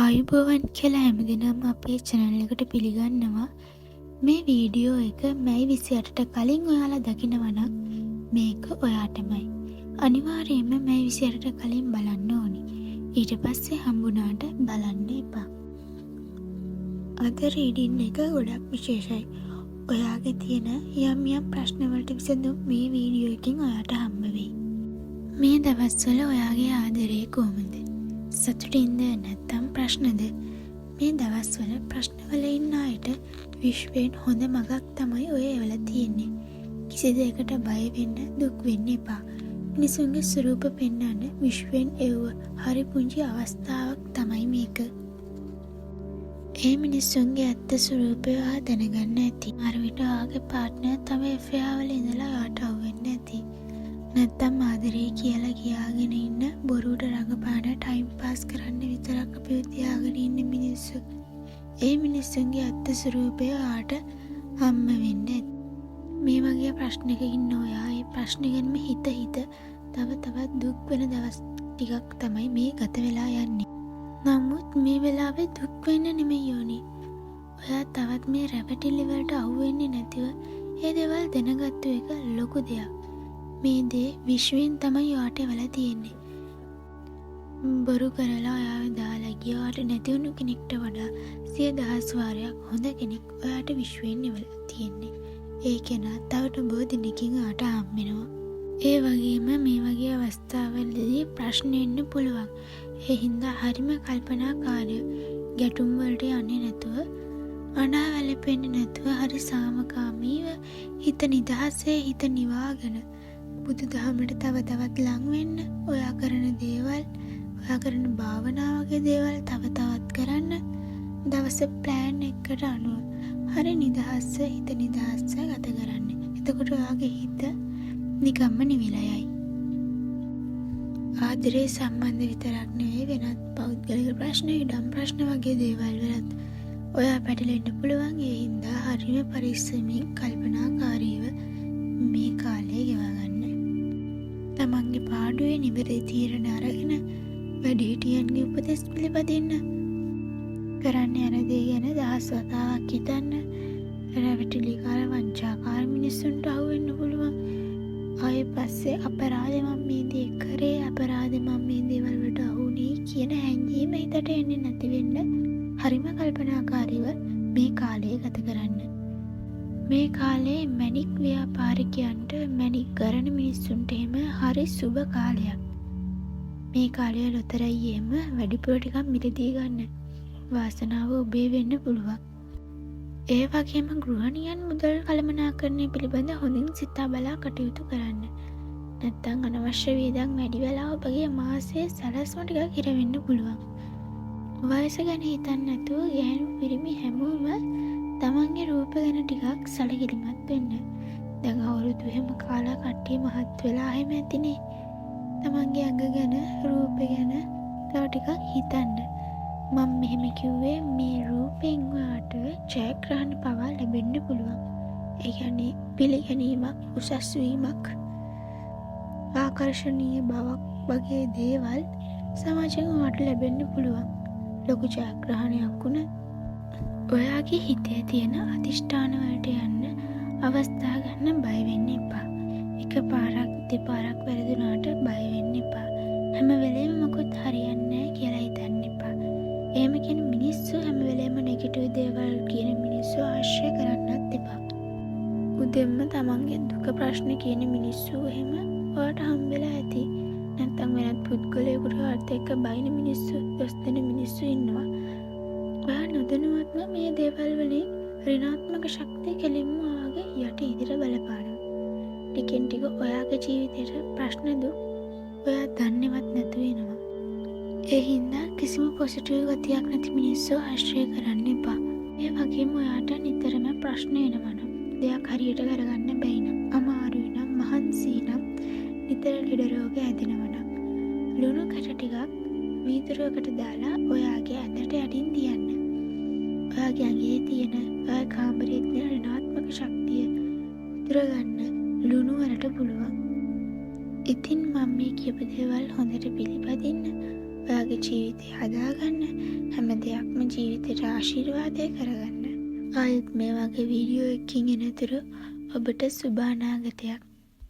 ආයුබෝවන් කියලා හැමදෙනාම අපේ channel එකට පිළිගන්නවා. මේ වීඩියෝ එක මැයි 28ට කලින් ඔයාලා දකිනවා නම් මේක ඔයාටමයි. අනිවාර්යයෙන්ම මැයි 28ට කලින් බලන්න ඕනි. ඊට පස්සේ හම්බුණාට බලන්න එපා. අද රීඩින් එක ගොඩක් විශේෂයි. ඔයාගේ තියෙන යම් ප්‍රශ්න වලට විසඳුම් මේ වීඩියෝ එකෙන් ඔයාට හම්බ වෙයි. මේ දවස්වල ඔයාගේ ආදරේ කොහොමද? සතුටින්ද නැත්නම් ප්‍රශ්නද? මේ දවස්වල ප්‍රශ්නවල ඉන්න අයට විශ්වයෙන් හොඳ මගක් තමයි ඔය එවලා තියෙන්නේ. කිසි දෙයකට බය වෙන්න දුක් වෙන්න එපා. මිනිසුන්ගේ ස්වරූප පෙන්වන්න විශ්වයෙන් එව්ව හරි පුංචි අවස්ථාවක් තමයි මේක. ඒ මිනිසුන්ගේ ඇත්ත ස්වරූපය දැනගන්න ඇති. අර විට ආගේ පාර්ට්නර් තමයි affair වල ඉඳලා යාට අහුවෙන්නේ නැති. නැත්තම් ආදරේ කියලා කියාගෙන ඉන්න බොරුවට රඟපාන ටයිම් පාස් කරන්න විතරක් අපිව තියාගෙන ඉන්න මිනිස්සු. ඒ මිනිස්සුන්ගේ ඇත්ත ස්වරූපය ආට හම්බ වෙන්නේ. මේ වගේ ප්‍රශ්නක ඉන්න ඔයා ඒ ප්‍රශ්න ගැනම හිත තව තවත් දුක් වෙන දවස් ටිකක් තමයි මේ ගත වෙලා යන්නේ. නමුත් මේ වෙලාවේ දුක් වෙන්න නෙමෙයි ඕනේ. ඔයා තවත් මේ රැවටිලි වලට අහු වෙන්නේ නැතිව ඒ දේවල් දැනගත්තු එක ලොකු දෙයක්. මේ දේ විශ්වයෙන් තමයි ඔයාට වෙලා තියෙන්නේ. බොරු කරලා ඔයාව දාලා ගියාට නැති වුණු කෙනෙක්ට වඩා 100,000 වාරයක් හොඳ කෙනෙක් ඔයාට විශ්වයෙන් වෙලා තියෙන්නේ. ඒ කෙනා තවට බොහෝ දිනකින් ඔයාට හම්බ වෙනවා. ඒ වගේම මේ වගේ අවස්ථාවලදී ප්‍රශ්න එන්න පුළුවන්. ඒ හින්දා හරිම කල්පනාකාරී ගැටුම් වලට යන්නේ නැතුව අනා වැළපෙන්නේ නැතුව හරි සාමකාමීව හිත නිදහසේ හිත නිවාගෙන බුදු දහමට තව තවත් ලං වෙන්න ඔයා කරන දේවල් ඔයා කරන භාවනාවගේ දේවල් තව තවත් කරන්න දවස ප්ලෑන් එකකට අනුව හරි නිදහස්ස හිත නිදහස්ස ගත කරන්න. එතකොට ඔයාගේ හිත නිකම්ම නිවිලා යයි. ආදරේ සම්බන්ධ විතරක් නෙවෙයි වෙනත් පෞද්ගලික ප්‍රශ්න ඉදම් ප්‍රශ්න වගේ දේවල් වලත් ඔයා පැටලෙන්න පුළුවන්. ඒ හින්දා හරිම පරිස්සමින් කල්පනාකාරීව මේ කාලය ගෙවා ගන්න. තමන්ගේ පාඩුවේ නිවැරදි තීරණ අරගෙන වැඩිහිටියන්ගේ උපදෙස් පිළිපදින්න. කරන්න යන දේ ගැන දහස් වතාවක් හිතන්න. රැවටිලිකාර වංචාකාර මිනිස්සුන්ට අහු වෙන්න පුළුවන්. ආයේ පස්සේ අපරාධේ මම මේ දේ කරේ, අපරාධේ මම මේ දේවල් වලට අහුනේ කියන හැඟීම හිතට එන්නේ නැති වෙන්න හරිම කල්පනාකාරීව මේ කාලය ගත කරන්න. මේ කාලේ මැණික් ව්‍යාපාරිකයන්ට මැණික් කරන මිනිස්සුන්ට එහෙම හරි සුබ කාලයක්. මේ කාලය ලොතරැයියෙම වැඩිපුර ටිකක් මිලදී ගන්න. වාසනාව ඔබේ වෙන්න පුළුවන්. ඒ වගේම ගෘහණියන් මුදල් කළමනාකරණය පිළිබඳ හොඳින් සිතා බලා කටයුතු කරන්න. නැත්තම් අනවශ්‍ය වියදම් වැඩි වෙලා ඔබගේ මාසයේ සැලැස්ම ටිකක් හිර වෙන්න පුළුවන්. වයස ගැන හිතන්නේ නැතුව ගෑනු පිරිමි හැමෝම තමන්ගේ රූප ගැන ටිකක් සැලකිලිමත් වෙන්න. දැන් අවුරුදු එහෙම කාලා කට්ටිය මහත් වෙලා එහෙම ඇතිනේ. තමන්ගේ ඇඟ ගැන රූප ගැන තව ටිකක් හිතන්න. මම මෙහෙම කිව්වේ මේ රූපෙන් ඔයාට ජයග්‍රහණ පවා ලැබෙන්න පුළුවන්. ඒ කියන්නේ පිළිගැනීමක්, උසස් වීමක්, ආකර්ෂණීය බවක් වගේ දේවල් සමාජයෙන් ඔයාට ලැබෙන්න පුළුවන්. ලොකු ජයග්‍රහණයක් වුණා ඔයාගේ හිතේ තියෙන අධිෂ්ඨාන වලට යන්න අවස්ථා ගන්න බය වෙන්න එපා. එක පාරක් දෙපාරක් වැරදුනාට බය වෙන්න එපා. හැම වෙලේම මොකොත් හරියන්නේ නැහැ කියලා හිතන්න එපා. එහෙම කියන මිනිස්සු හැම වෙලේම නෙගටිව් දේවල් කියන මිනිස්සු ආශ්‍රය කරන්නත් එපා. උදෙන්ම තමන්ගේ දුක ප්‍රශ්න කියන මිනිස්සු එහෙම ඔයාට හම්බෙලා ඇති. නැත්තම් වෙනත් පුද්ගලයෙකුට ඔයාට එක්ක බයින මිනිස්සු, දොස් දෙන මිනිස්සු ඉන්නවා. ඔයා නොදැනුවත්ම මේ දේවල් වලින් ඍණාත්මක ශක්තිය කෙලින්ම ඔයාගේ යට ඉදිරියට බලපානවා. ටිකෙන් ටික ඔයාගේ ජීවිතේට ප්‍රශ්න දුක් ඔයා දන්නේවත් නැතු වෙනවා. ඒ හින්දා කිසිම පොසිටිව් ගතියක් නැති මිනිස්සු ආශ්‍රය කරන්න එපා. ඒ වගේම ඔයාට නිතරම ප්‍රශ්න එනවා නම්, දෙයක් හරියට කරගන්න බැයි නම්, අමාරුයි නම්, මහන්සි නම්, නිතර ලෙඩ රෝග ඇතිවෙනවා නම්, ලුණු කැට ටිකක් වීදුරුවකට දාලා ඔයාගේ ඇඳට යටින් තියන්න. ඔයාගේ ඇඟේ තියෙන, ඔයාගේ කාමරයේ තියෙන ඍණාත්මක ශක්තිය උදුර ගන්න ලුණු වලට පුළුවන්. ඉතින් මම මේ කියපු දේවල් හොඳට පිළිපදින්න. ඔයාගේ ජීවිතය හදාගන්න හැම දෙයක්ම ජීවිතේට ආශිර්වාදය කරගන්න. ආයෙත් මේ වගේ වීඩියෝ එකකින් එනතුරු ඔබට සුබ අනාගතයක්.